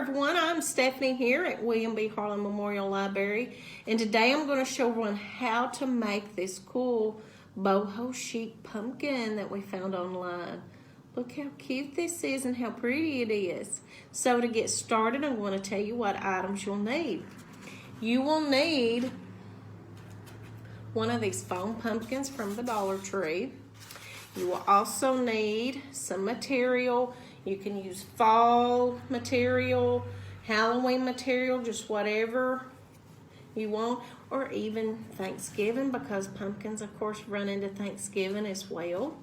everyone, I'm Stephanie here at William B. Harlan Memorial Library, and today I'm going to show everyone how to make this cool Boho Chic Pumpkin that we found online. Look how cute this is and how pretty it is. So to get started, I'm going to tell you what items you'll need. You will need one of these foam pumpkins from the Dollar Tree. You will also need some material. You can use fall material, Halloween material, just whatever you want, or even Thanksgiving, because pumpkins, of course, run into Thanksgiving as well.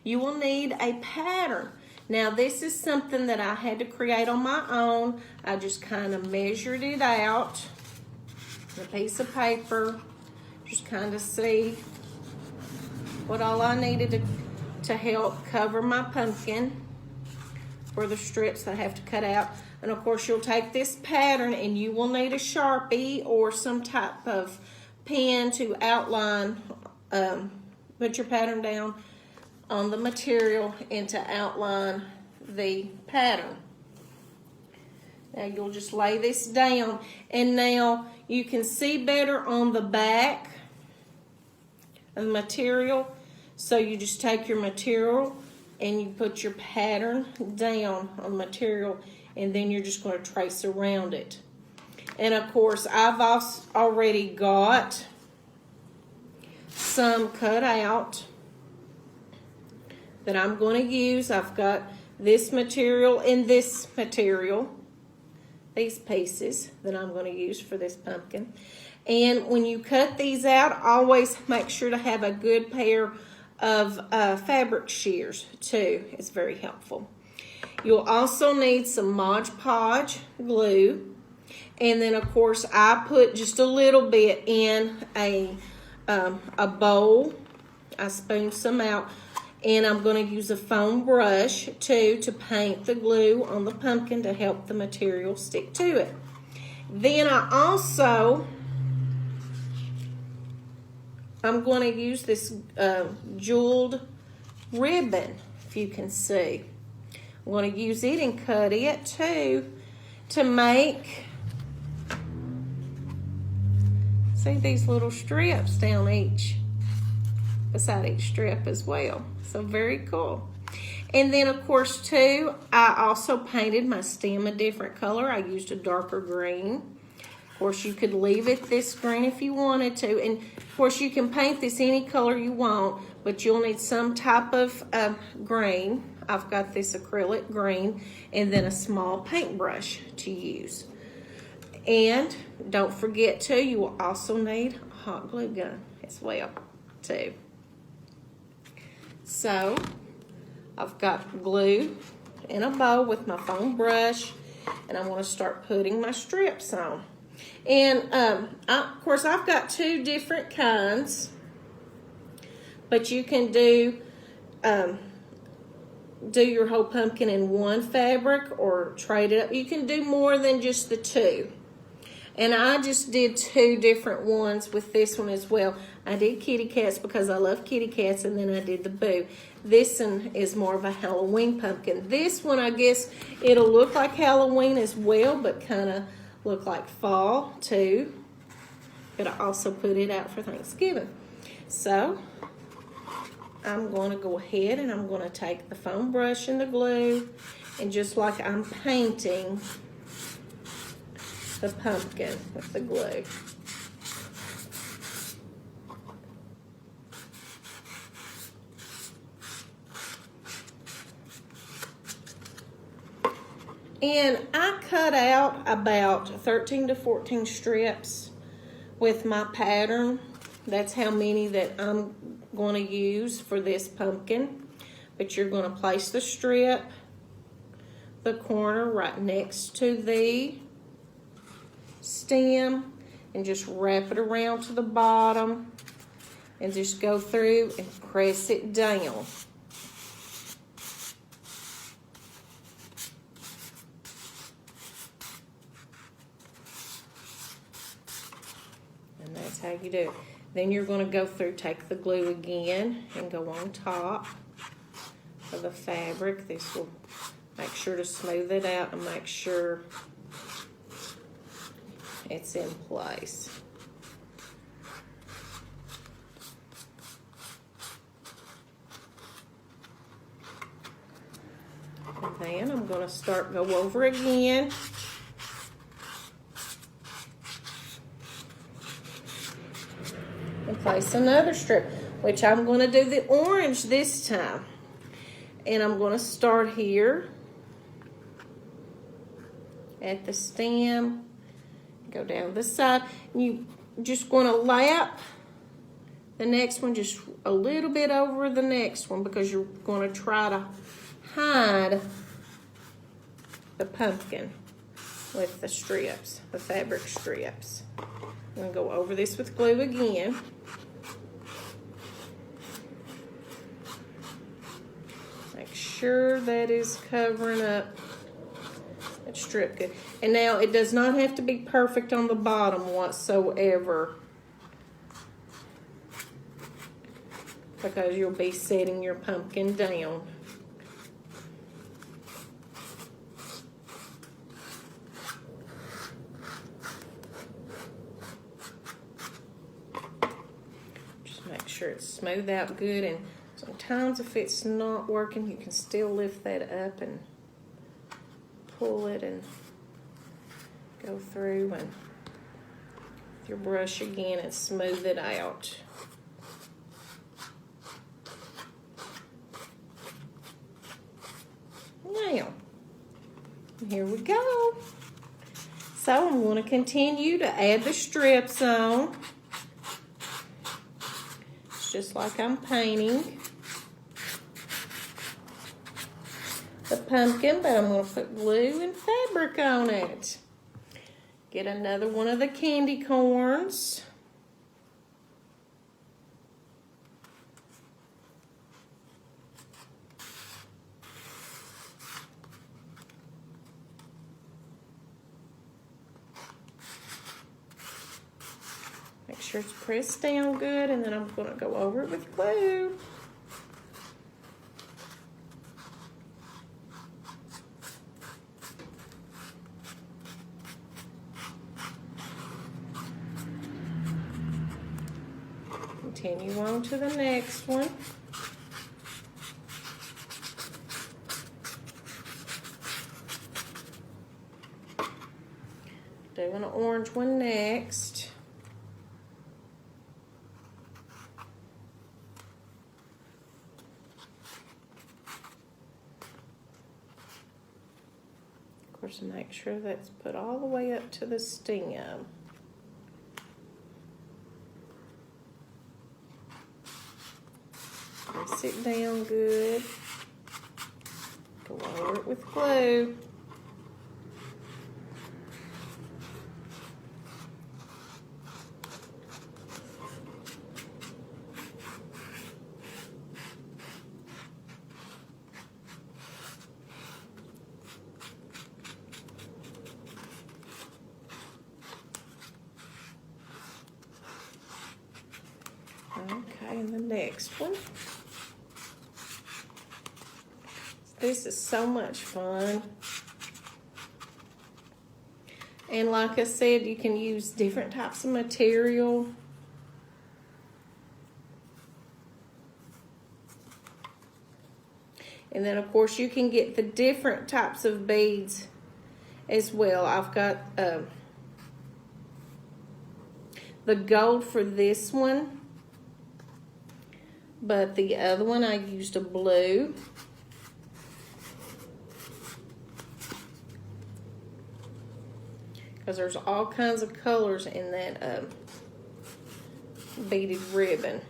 You will need a pattern. Now, this is something that I had to create on my own. I just kind of measured it out, a piece of paper, just kind of see what all I needed to help cover my pumpkin for the strips that I have to cut out. And of course, you'll take this pattern and you will need a Sharpie or some type of pen to outline, put your pattern down on the material and to outline the pattern. Now you'll just lay this down, and now you can see better on the back of the material. So you just take your material and you put your pattern down on the material, and then you're just going to trace around it. And of course, I've already got some cut out that I'm going to use. I've got this material and this material, these pieces that I'm going to use for this pumpkin. And when you cut these out, always make sure to have a good pair of fabric shears too. It's very helpful. You'll also need some Modge Podge glue, and then of course I put just a little bit in a bowl. I spooned some out, and I'm going to use a foam brush too to paint the glue on the pumpkin to help the material stick to it. Then I'm going to use this jeweled ribbon, if you can see. I'm going to use it and cut it too to make, see these little strips down beside each strip as well. So very cool. And then of course too, I also painted my stem a different color. I used a darker green. Of course, you could leave it this green if you wanted to. And of course, you can paint this any color you want, but you'll need some type of green. I've got this acrylic green, and then a small paintbrush to use. And don't forget too, you will also need a hot glue gun as well too. So I've got glue in a bowl with my foam brush, and I'm going to start putting my strips on. And of course, I've got two different kinds, but you can do your whole pumpkin in one fabric or trade it up. You can do more than just the two. And I just did two different ones with this one as well. I did kitty cats because I love kitty cats, and then I did the Boo. This one is more of a Halloween pumpkin. This one, I guess it'll look like Halloween as well, but kind of look like fall too. But I also put it out for Thanksgiving. So I'm going to go ahead and I'm going to take the foam brush and the glue, and just like I'm painting the pumpkin with the glue. And I cut out about 13 to 14 strips with my pattern. That's how many that I'm going to use for this pumpkin. But you're going to place the strip, the corner right next to the stem, and just wrap it around to the bottom, and just go through and press it down. And that's how you do it. Then you're going to go through, take the glue again, and go on top of the fabric. This will Make sure to smooth it out and make sure it's in place. And then I'm going to go over again. And place another strip, which I'm going to do the orange this time. And I'm going to start here at the stem, go down the side. And you just going to lap the next one just a little bit over the next one because you're going to try to hide the pumpkin with the strips, the fabric strips. I'm going to go over this with glue again. Make sure that is covering up that strip good. And now it does not have to be perfect on the bottom whatsoever, because you'll be setting your pumpkin down. Just make sure it's smoothed out good, and sometimes if it's not working, you can still lift that up and pull it and go through and with your brush again and smooth it out. Now, here we go. So I'm going to continue to add the strips on. It's just like I'm painting the pumpkin, but I'm going to put glue and fabric on it. Get another one of the candy corns. Make sure it's pressed down good, and then I'm going to go over it with glue. Continue on to the next one. Do an orange one next. Of course, make sure that's put all the way up to the stem. Press it down good. Go over it with glue. Okay, and the next one. This is so much fun. And like I said, you can use different types of material. And then of course you can get the different types of beads as well. I've got the gold for this one, but the other one I used a blue. Because there's all kinds of colors in that beaded ribbon.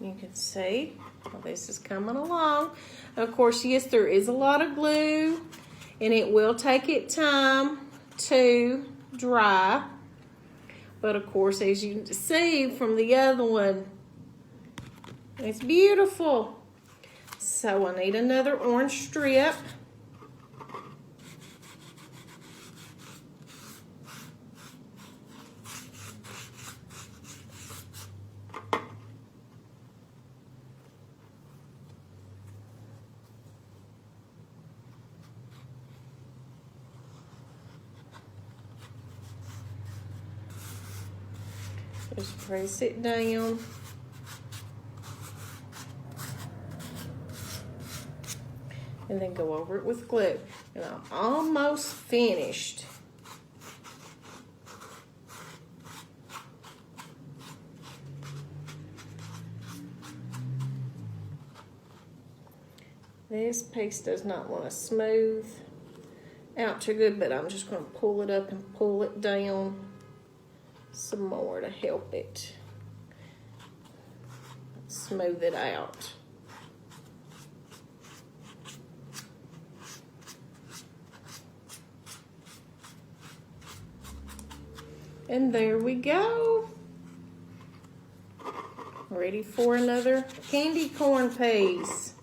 You can see how this is coming along. Of course, yes, there is a lot of glue, and it will take it time to dry. But of course, as you can see from the other one, it's beautiful. So I need another orange strip. Just press it down. And then go over it with glue. And I'm almost finished. This piece does not want to smooth out too good, but I'm just going to pull it up and pull it down some more to help it smooth it out. And there we go. Ready for another candy corn piece.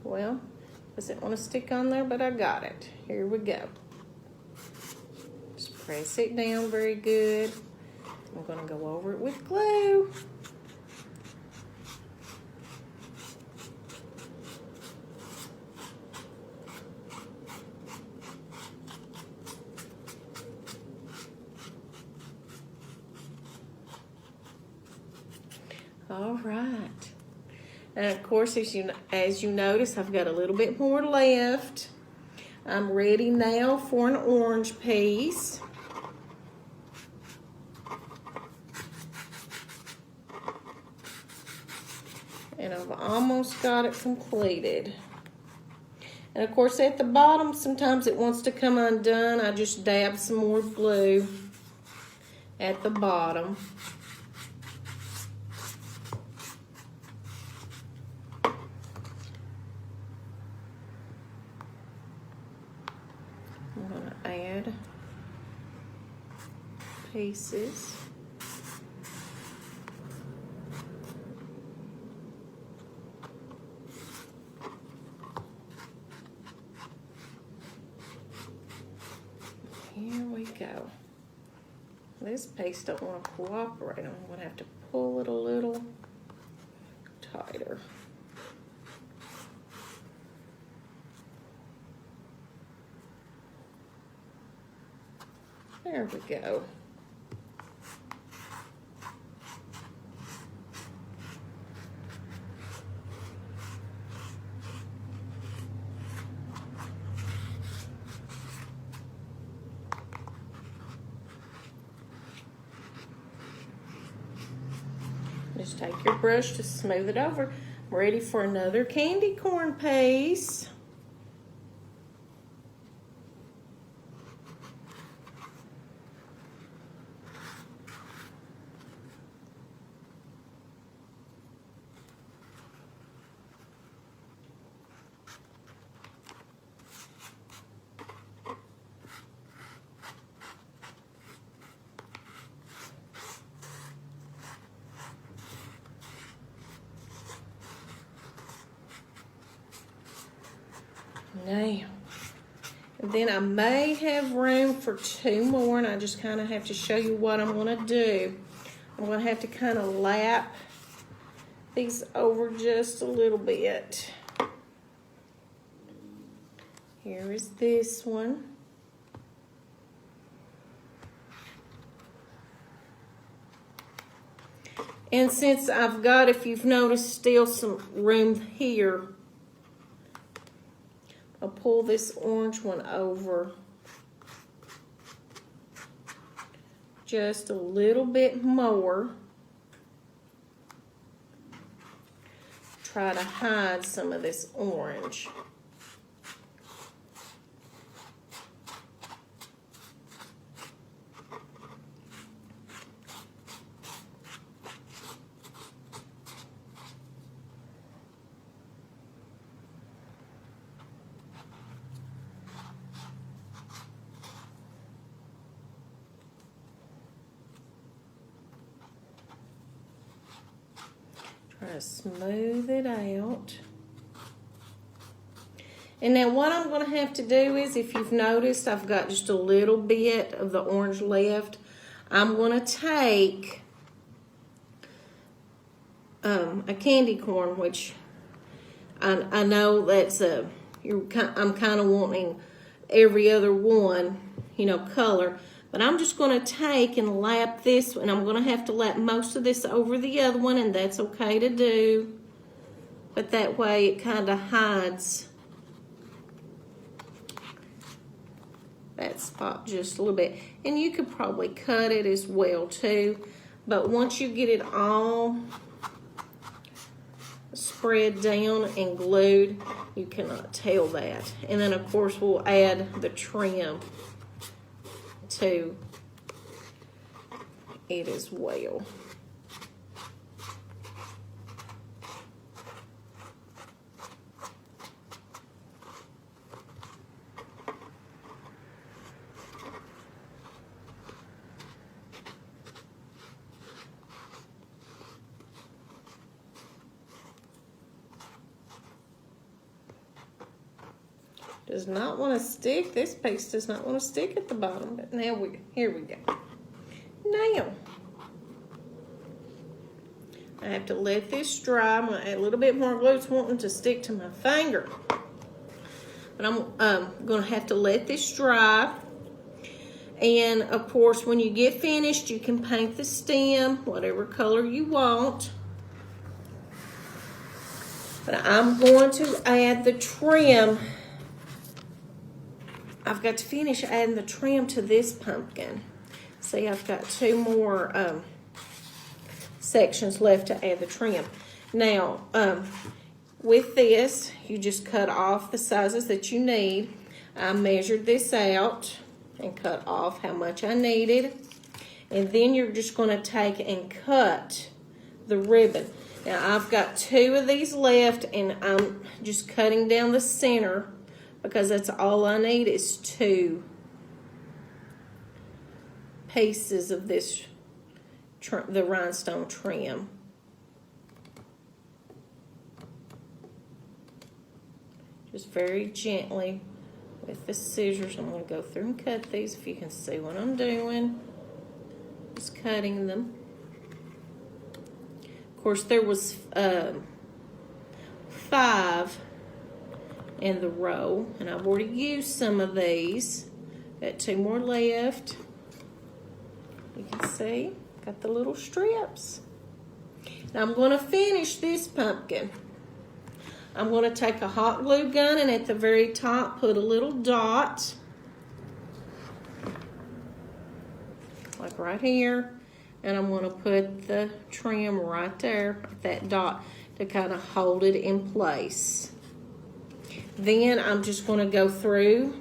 Well, doesn't want to stick on there, but I got it. Here we go. Just press it down very good. I'm going to go over it with glue. All right. And of course, as you notice, I've got a little bit more left. I'm ready now for an orange piece. And I've almost got it completed. And of course, at the bottom, sometimes it wants to come undone. I just dab some more glue at the bottom. I'm going to add pieces. Here we go. This piece don't want to cooperate. I'm going to have to pull it a little tighter. There we go. Just take your brush to smooth it over. I'm ready for another candy corn piece. Now, then I may have room for two more, and I just kind of have to show you what I'm going to do. I'm going to have to kind of lap these over just a little bit. Here is this one. And since I've got, if you've noticed, still some room here, I'll pull this orange one over just a little bit more. Try to hide some of this orange. Try to smooth it out. And now what I'm going to have to do is, if you've noticed, I've got just a little bit of the orange left. I'm going to take a candy corn, which I know that's I'm kind of wanting every other one, you know, color. But I'm just going to take and lap this, and I'm going to have to lap most of this over the other one, and that's okay to do. But that way it kind of hides that spot just a little bit. And you could probably cut it as well too. But once you get it all spread down and glued, you cannot tell that. And then of course we'll add the trim to it as well. Does not want to stick. This piece does not want to stick at the bottom, but now here we go. Now, I have to let this dry. I'm going to add a little bit more glue. It's wanting to stick to my finger. But I'm going to have to let this dry. And, of course, when you get finished, you can paint the stem whatever color you want. But I'm going to add the trim. I've got to finish adding the trim to this pumpkin. See, I've got 2 more sections left to add the trim. Now, with this, you just cut off the sizes that you need. I measured this out and cut off how much I needed. And then you're just going to take and cut the ribbon. Now, I've got 2 of these left, and I'm just cutting down the center, because that's all I need is 2 pieces of this, the rhinestone trim. Just very gently with the scissors. I'm going to go through and cut these if you can see what I'm doing. Just cutting them. Of course, there was 5 in the row, and I've already used some of these. Got 2 more left. You can see, got the little strips. Now I'm going to finish this pumpkin. I'm going to take a hot glue gun, and at the very top put a little dot, like right here, and I'm going to put the trim right there at that dot to kind of hold it in place. Then I'm just going to go through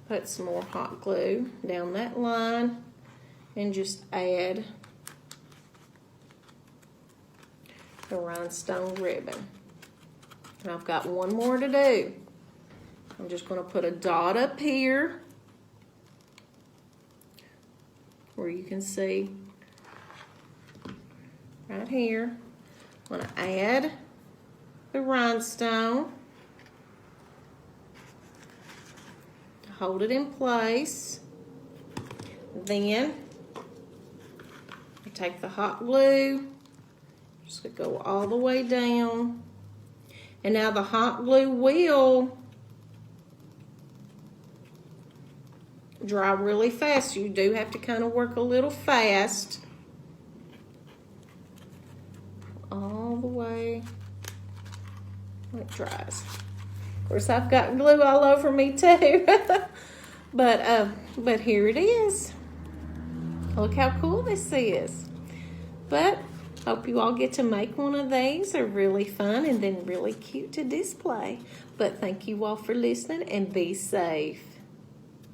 put some more hot glue down that line and just add the rhinestone ribbon. And I've got 1 more to do. I'm just going to put a dot up here where you can see right here. I'm going to add the rhinestone to hold it in place. Then I take the hot glue, just going to go all the way down. And now the hot glue will dry really fast. You do have to kind of work a little fast. All the way when it dries. Of course, I've got glue all over me too. But here it is. Look how cool this is. But hope you all get to make one of these. They're really fun and then really cute to display. But thank you all for listening, and be safe.